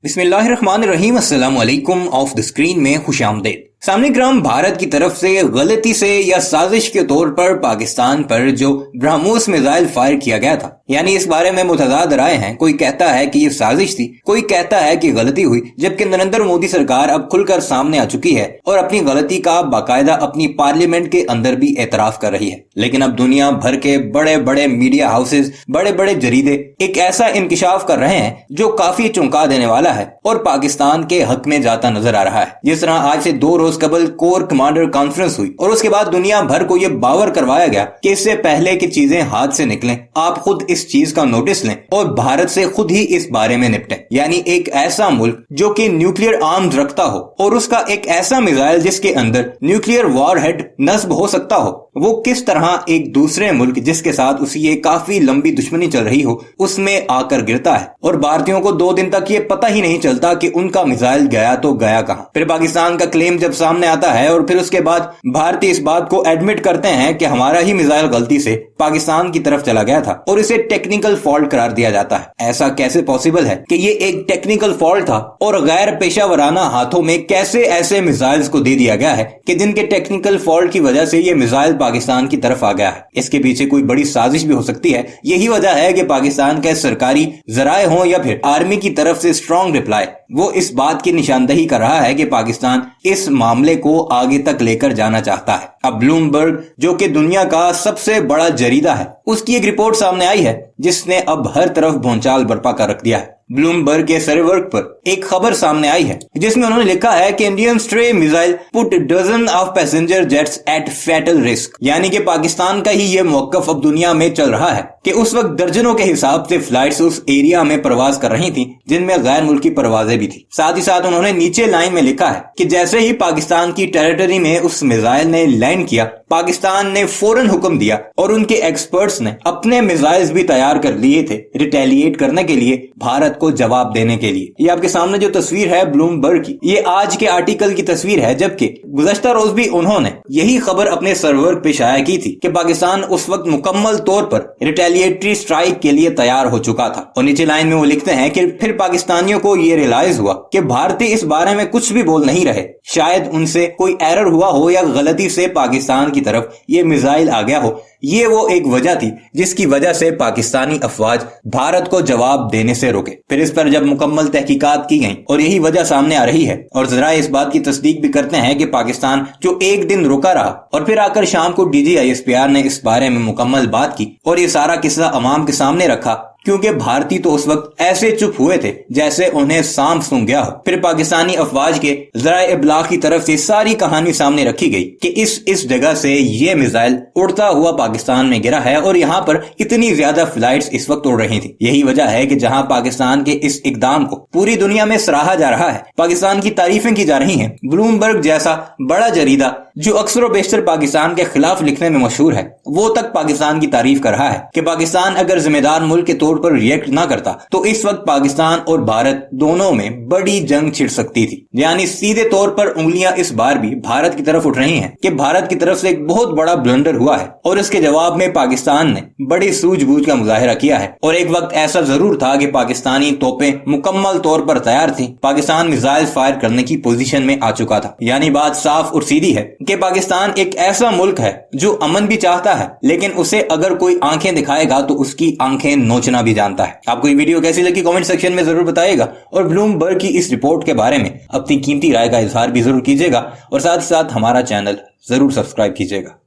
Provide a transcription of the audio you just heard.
बिस्मिल्लाहिर्रहमानिर्रहीम। अस्सलाम वालेकुम। ऑफ द स्क्रीन में खुश आमदेद। सामने ग्राम भारत की तरफ से गलती से या साजिश के तौर पर पाकिस्तान पर जो ब्रह्मोस मिसाइल फायर किया गया था, यानी इस बारे में मुतजाद राय हैं। कोई कहता है कि ये साजिश थी, कोई कहता है कि गलती हुई, जबकि नरेंद्र मोदी सरकार अब खुलकर सामने आ चुकी है और अपनी गलती का बाकायदा अपनी पार्लियामेंट के अंदर भी एतराफ कर रही है। लेकिन अब दुनिया भर के बड़े बड़े मीडिया हाउसेज, बड़े बड़े जरीदे एक ऐसा इंकिशाफ कर रहे हैं जो काफी चौंका देने वाला है और पाकिस्तान के हक में जाता नजर आ रहा है। जिस तरह आज से 2 रोज कबल कोर कमांडर कॉन्फ्रेंस हुई और उसके बाद दुनिया भर को यह बावर करवाया गया कि इससे पहले कि चीजें हाथ से निकलें, आप खुद इस चीज का नोटिस लें और भारत से खुद ही इस बारे में निपटें। यानी एक ऐसा मुल्क जो कि न्यूक्लियर आर्म्स रखता हो और उसका एक ऐसा मिसाइल जिसके अंदर न्यूक्लियर वॉरहेड नस्ब हो सकता हो, वो किस तरह एक दूसरे मुल्क जिसके साथ उसी ये काफी लंबी दुश्मनी चल रही हो उसमें आकर गिरता है। और भारतीयों को 2 दिन तक ये पता ही नहीं चलता कि उनका मिसाइल गया तो गया कहां। फिर पाकिस्तान का क्लेम जब सामने आता है और फिर उसके बाद भारतीय इस बात को एडमिट करते हैं कि हमारा ही मिसाइल गलती से पाकिस्तान की तरफ चला गया था और इसे टेक्निकल फॉल्ट करार दिया जाता है। ऐसा कैसे पॉसिबल है कि ये एक टेक्निकल फॉल्ट था और गैर पेशावराना हाथों में कैसे ऐसे मिसाइल्स को दे दिया गया है कि जिनके टेक्निकल फॉल्ट की वजह से ये मिसाइल पाकिस्तान की तरफ आ गया है। इसके पीछे कोई बड़ी साजिश भी हो सकती है। यही वजह है कि पाकिस्तान के सरकारी जराए हों या फिर आर्मी की तरफ से स्ट्रॉन्ग रिप्लाई, वो इस बात की निशानदही कर रहा है कि पाकिस्तान इस मामले को आगे तक लेकर जाना चाहता है। अब ब्लूमबर्ग, जो कि दुनिया का सबसे बड़ा जरीदा है, उसकी एक रिपोर्ट सामने आई है जिसने अब हर तरफ भौचाल बर्पा कर रख दिया है। ब्लूमबर्ग के सर्वर पर एक खबर सामने आई है जिसमें उन्होंने लिखा है कि Indian stray missile put dozen of passenger jets at fatal risk. यानी कि पाकिस्तान का ही ये मौकफ अब दुनिया में चल रहा है कि उस वक्त दर्जनों के हिसाब से फ्लाइट्स उस एरिया में प्रवास कर रही थी जिनमें गैर मुल्की परवाजें भी थी। साथ ही साथ उन्होंने नीचे लाइन में लिखा है कि जैसे ही पाकिस्तान की टेरिटरी में उस मिसाइल ने लैंड किया, पाकिस्तान ने फौरन हुक्म दिया और उनके एक्सपर्ट्स ने अपने मिसाइल्स भी तैयार कर लिए थे रिटेलिएट करने के लिए, भारत को जवाब देने के लिए। ये आपके सामने जो तस्वीर है ब्लूमबर्ग की, ये आज के आर्टिकल की तस्वीर है, जबकि गुज़श्ता रोज भी उन्होंने यही खबर अपने सर्वर पे शाया की थी कि पाकिस्तान उस वक्त मुकम्मल तौर पर रिटेलिएटरी स्ट्राइक के लिए तैयार हो चुका था। और नीचे लाइन में वो लिखते हैं कि फिर पाकिस्तानियों को ये रियलाइज हुआ कि भारतीय इस बारे में कुछ भी बोल नहीं रहे। शायद उनसे कोई एरर हुआ हो या गलती से पाकिस्तान की तरफ ये मिसाइल आ गया हो। ये वो एक वजह थी जिसकी वजह से पाकिस्तानी अफवाज भारत को जवाब देने से रोके। फिर इस पर जब मुकम्मल तहकीकात की गई और यही वजह सामने आ रही है और जरा इस बात की तस्दीक भी करते हैं कि पाकिस्तान जो एक दिन रुका रहा और फिर आकर शाम को DGISPR ने इस बारे में मुकम्मल बात की और ये सारा किस्सा अवाम के सामने रखा, क्योंकि भारतीय तो उस वक्त ऐसे चुप हुए थे जैसे उन्हें सांप सूंघ गया हो। फिर पाकिस्तानी अफवाज के ज़राए इब्लाग की तरफ से सारी कहानी सामने रखी गई कि इस जगह से ये मिसाइल उड़ता हुआ पाकिस्तान में गिरा है और यहाँ पर इतनी ज्यादा फ्लाइट्स इस वक्त उड़ रही थी। यही वजह है कि जहाँ पाकिस्तान के इस इकदाम को पूरी दुनिया में सराहा जा रहा है, पाकिस्तान की तारीफें की जा रही हैं, ब्लूमबर्ग जैसा बड़ा जरीदा जो अक्सर और बेशतर पाकिस्तान के खिलाफ लिखने में मशहूर है, वो तक पाकिस्तान की तारीफ कर रहा है कि पाकिस्तान अगर जिम्मेदार मुल्क के तौर पर रिएक्ट ना करता तो इस वक्त पाकिस्तान और भारत दोनों में बड़ी जंग छिड़ सकती थी। यानी सीधे तौर पर उंगलियां इस बार भी भारत की तरफ उठ रही हैं कि भारत की तरफ से एक बहुत बड़ा ब्लंडर हुआ है और इसके जवाब में पाकिस्तान ने बड़ी सूझबूझ का मुजाहिरा किया है। और एक वक्त ऐसा जरूर था कि पाकिस्तानी तोपें मुकम्मल तौर पर तैयार थी, पाकिस्तान मिसाइल फायर करने की पोजीशन में आ चुका था। यानी बात साफ और सीधी है कि पाकिस्तान एक ऐसा मुल्क है जो अमन भी चाहता है, लेकिन उसे अगर कोई आंखें दिखाएगा तो उसकी आंखें नोचना भी जानता है। आपको ये वीडियो कैसी लगी कमेंट सेक्शन में जरूर बताइएगा और ब्लूमबर्ग की इस रिपोर्ट के बारे में अपनी कीमती राय का इजहार भी जरूर कीजिएगा और साथ ही साथ हमारा चैनल जरूर सब्सक्राइब कीजिएगा।